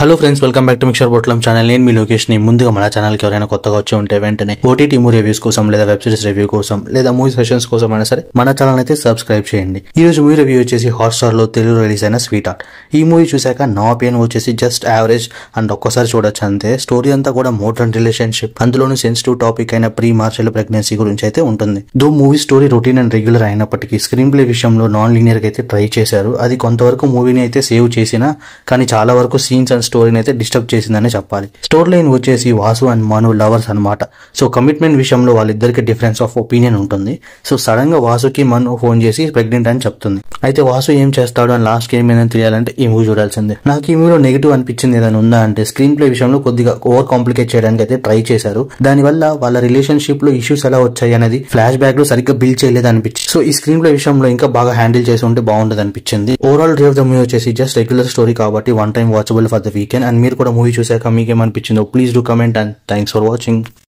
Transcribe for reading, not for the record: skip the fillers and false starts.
Hello friends, welcome back to mixture బొట్లం channel. నేను మీ లోకేష్ ని. ముందుగా మన ఛానల్ కి ఎవరైనా కొత్తగా వచ్చి ఉంటే వెంటనే ఓటీటీ మూవీ రివ్యూస్ కోసం లేదా వెబ్ సిరీస్ రివ్యూ కోసం లేదా మూవీ సెషన్స్ కోసం అయినా సరే మన ఛానల్ అయితే సబ్స్క్రైబ్ చేయండి. ఈ రోజు మూవీ రివ్యూ వచ్చేసి హాట్స్టార్ లో తెలుగు రిలీజ్ అయిన స్వీట్ హార్ట్. ఈ మూవీ చూసాక నా ఒపీనియన్ వచ్చేసి జస్ట్ యావరేజ్ అండ్ ఒక్కసారి చూడొచ్చు అంతే. స్టోరీ అంతా కూడా మోడర్న్ రిలేషన్షిప్, అందులోనూ సెన్సిటివ్ టాపిక్ అయిన ప్రీ మార్షల్ ప్రెగ్నెన్సీ గురించి అయితే ఉంటుంది. Though movie story routine and regular అయినప్పటికీ స్క్రీన్ ప్లే విషయంలో నాన్ లీనియర్ గా అయితే ట్రై చేశారు. అది కొంతవరకు మూవీని అయితే సేవ్ చేసినా కానీ చాలా వరకు సీన్స్ అండ్ స్టోరీని అయితే డిస్టర్బ్ చేసిందని చెప్పాలి. స్టోరీ లైన్ వచ్చేసి వాసు అండ్ మను లవర్స్ అన్నమాట. సో కమిట్మెంట్ విషయంలో వాళ్ళిద్దరికి డిఫరెన్స్ ఆఫ్ ఒపీనియన్ ఉంటుంది. సో సడన్ గా వాసుకి మను ఫోన్ చేసి ప్రెగ్నెంట్ అని చెప్తుంది. అయితే వాసు ఏం చేస్తాడు అని లాస్ట్ కి ఏమైనా తెలియాలంటే ఈ మూవీ చూడాల్సిందే. నాకు ఈ మూవీలో నెగిటివ్ అనిపించింది ఏదైనా ఉందా అంటే స్క్రీన్ ప్లే విషయంలో కొద్దిగా ఓవర్ కాంప్లికేట్ చేయడానికి అయితే ట్రై చేశారు. దానివల్ల వాళ్ళ రిలేషన్షిప్ లో ఇష్యూస్ ఎలా వచ్చాయి అనేది ఫ్లాష్ బ్యాక్ లో సరిగ్గా బిల్డ్ చేయలేదు అనిపించింది. సో ఈ స్క్రీన్ ప్లే విషయంలో ఇంకా బాగా హ్యాండిల్ చేసి ఉంటే బాగుంటుంది అనిపించింది. Overall review of the movie వచ్చేసి జస్ట్ రెగ్యులర్ స్టోరీ కాబట్టి one time watchable for the weekend. And మీరు కూడా మూవీ చూసాక మీకేమనిపించిందో please do comment and thanks for watching.